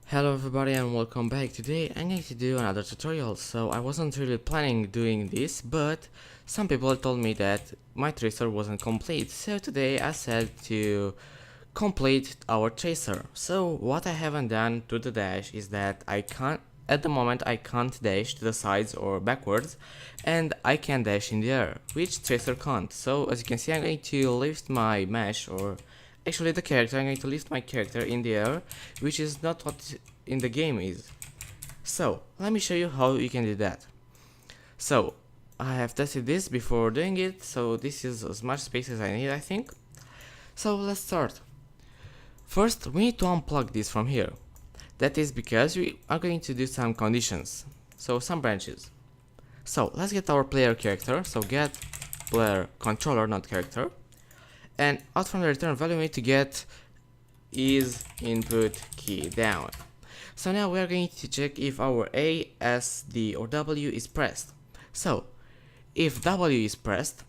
Hello everybody and welcome back. Today I'm going to do another tutorial. So I wasn't really planning doing this, but some people told me that my tracer wasn't complete. So today I said to complete our tracer. So what I haven't done to the dash is that at the moment I can't dash to the sides or backwards, and I can dash in the air, which tracer can't. So as you can see, I'm going to lift my mesh, or actually the character, I'm going to lift my character in the air, which is not what in the game is. So let me show you how you can do that. So I have tested this before doing it, so this is as much space as I need, I think. So let's start. First we need to unplug this from here. That is because we are going to do some conditions, so some branches. So let's get our player character, so get player controller, not character, and out from the return value we need to get is input key down. So now we are going to check if our A, S, D or W is pressed. So if W is pressed,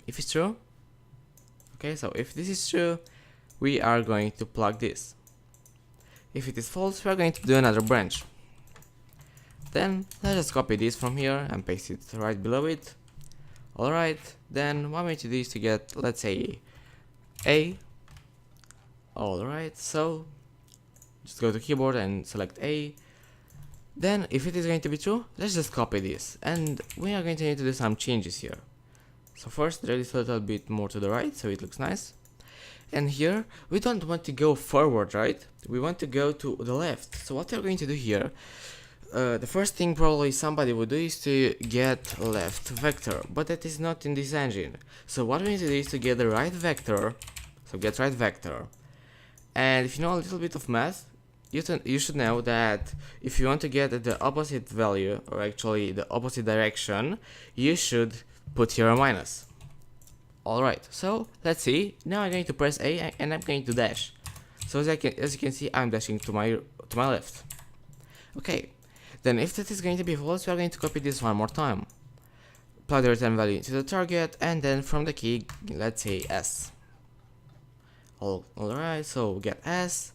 if it's true, okay, so if this is true, we are going to plug this. If it is false, we are going to do another branch. Then let's just copy this from here and paste it right below it. Alright, then what we need to do is to get, let's say, A. Alright, so just go to keyboard and select A. Then if it is going to be true, let's just copy this, and we are going to need to do some changes here. So first drag this a little bit more to the right so it looks nice. And here we don't want to go forward, right? We want to go to the left. So what we're going to do here, the first thing probably somebody would do is to get left vector, but that is not in this engine. So what we need to do is to get the right vector. So get right vector. And if you know a little bit of math, you should know that if you want to get the opposite value, or actually the opposite direction, you should put here a minus. Alright, so let's see. Now I'm going to press A and I'm going to dash. So as you can see, I'm dashing to my left. Okay, then if that is going to be false, we are going to copy this one more time. Plug the return value into the target, and then from the key, let's say S. Alright, so get S,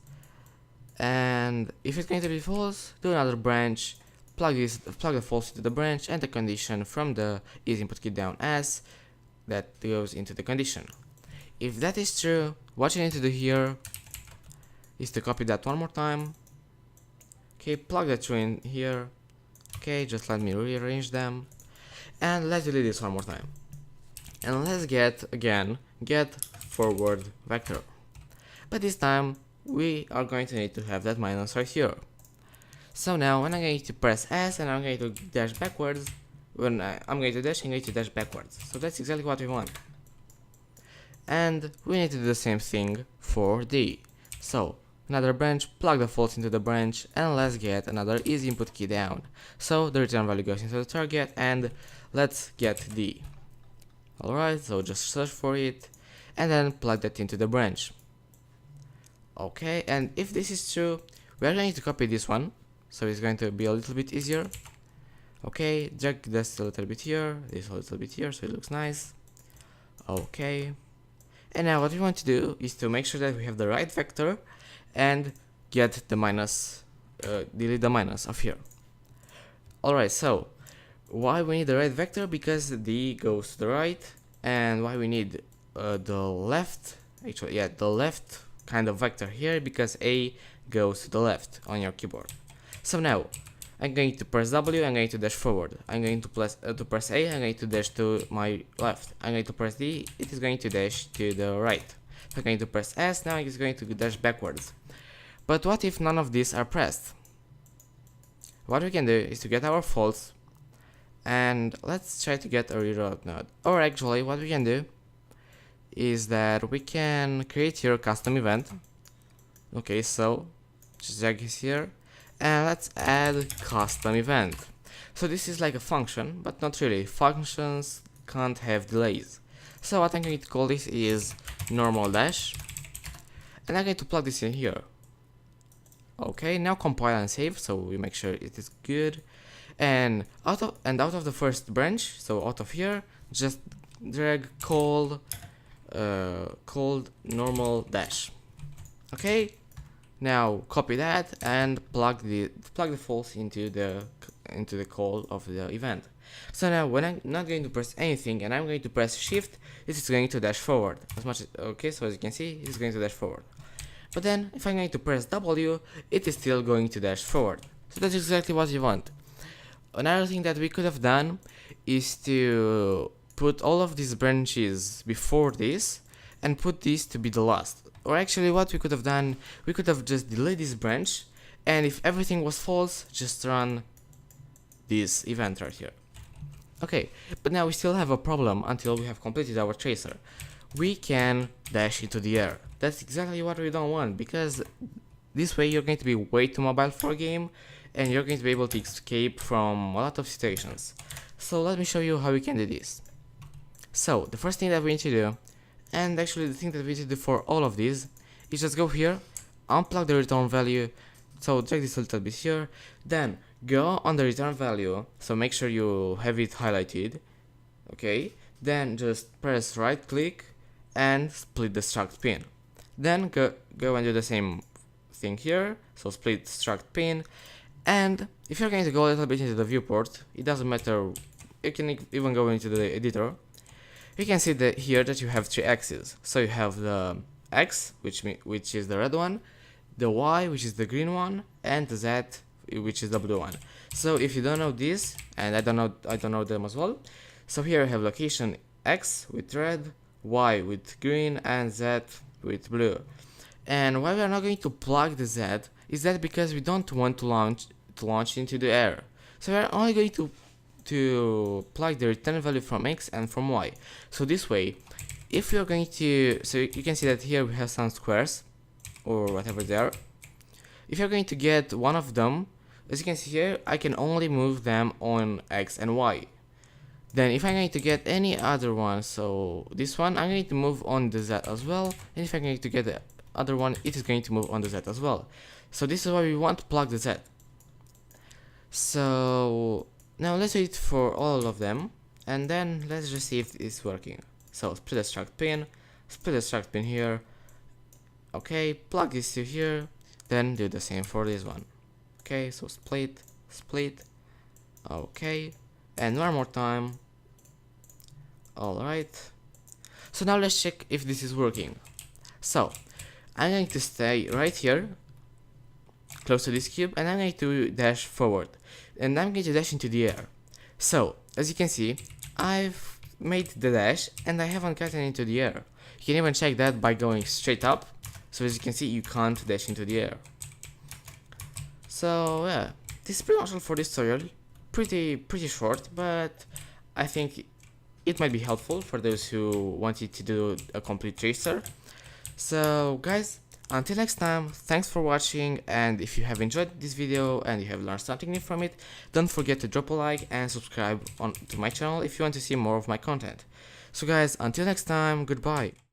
and if it's going to be false, do another branch. Plug the false into the branch, and the condition from the is input key down S. That goes into the condition. If that is true, what you need to do here is to copy that one more time. Okay, plug that two in here. Okay, just let me rearrange them, and let's delete this one more time. And let's get forward vector. But this time we are going to need to have that minus right here. So now when I'm going to press S and I'm going to dash backwards, when I'm going to dash, I'm going to dash backwards. So that's exactly what we want. And we need to do the same thing for D. So another branch, plug the false into the branch, and let's get another is input key down. So the return value goes into the target, and let's get D. Alright, so just search for it, and then plug that into the branch. Okay, and if this is true, we are going to copy this one, so it's going to be a little bit easier. Okay, drag this a little bit here, this a little bit here, so it looks nice. Okay, and now what we want to do is to make sure that we have the right vector and get the minus, delete the minus of here. Alright, so why we need the right vector? Because D goes to the right, and why we need the left, actually, yeah, the left kind of vector here, because A goes to the left on your keyboard. So now I'm going to press W, I'm going to dash forward. I'm going to press A, I'm going to dash to my left. I'm going to press D, it is going to dash to the right. I'm going to press S, now it's going to dash backwards. But what if none of these are pressed? What we can do is to get our false, and let's try to get a reroute node. Or actually what we can do is that we can create here a custom event. Okay, so just drag this here, and let's add custom event. So this is like a function, but not really. Functions can't have delays. So what I'm going to call this is normal dash, and I'm going to plug this in here. Okay, now compile and save, so we make sure it is good. And out of the first branch, so out of here, just drag called normal dash. Okay, Now copy that and plug the false into the call of the event. So now when I'm not going to press anything and I'm going to press shift, this is going to dash forward as much as, okay, so as you can see, it's going to dash forward. But then if I'm going to press W, it is still going to dash forward. So that's exactly what you want. Another thing that we could have done is to put all of these branches before this and put this to be the last. Or actually what we could have done, we could have just delayed this branch, and if everything was false, just run this event right here. Okay, but now we still have a problem until we have completed our tracer. We can dash into the air. That's exactly what we don't want, because this way you're going to be way too mobile for a game, and you're going to be able to escape from a lot of situations. So let me show you how we can do this. So the first thing that we need to do, and actually the thing that we need to do for all of these, is just go here, unplug the return value, so drag this a little bit here, then go on the return value, so make sure you have it highlighted, okay, then just press right click and split the struct pin. Then go and do the same thing here, so split struct pin, and if you're going to go a little bit into the viewport, it doesn't matter, you can even go into the editor. You can see that here that you have three axes. So you have the X, which is the red one, the Y, which is the green one, and the Z, which is the blue one. So if you don't know this, and I don't know them as well. So here I have location X with red, Y with green, and Z with blue. And why we are not going to plug the Z is that because we don't want to launch into the air. So we are only going to plug the return value from X and from Y. So this way, if you're going to, so you can see that here we have some squares or whatever they are. If you're going to get one of them, as you can see here, I can only move them on X and Y. Then if I'm going to get any other one, so this one, I'm going to move on the Z as well. And if I'm going to get the other one, it is going to move on the Z as well. So this is why we want to plug the Z. So now let's wait for all of them, and then let's just see if it's working. So split the struct pin here, okay, plug this to here, then do the same for this one. Okay, so split, okay, and one more time. Alright, so now let's check if this is working. So I'm going to stay right here, close to this cube, and I'm going to dash forward, and I'm going to dash into the air. So as you can see, I've made the dash and I haven't gotten into the air. You can even check that by going straight up. So as you can see, you can't dash into the air. So yeah, this is pretty much all for this tutorial. Pretty short, but I think it might be helpful for those who wanted to do a complete tracer. So guys, until next time, thanks for watching, and if you have enjoyed this video and you have learned something new from it, don't forget to drop a like and subscribe to my channel if you want to see more of my content. So guys, until next time, goodbye.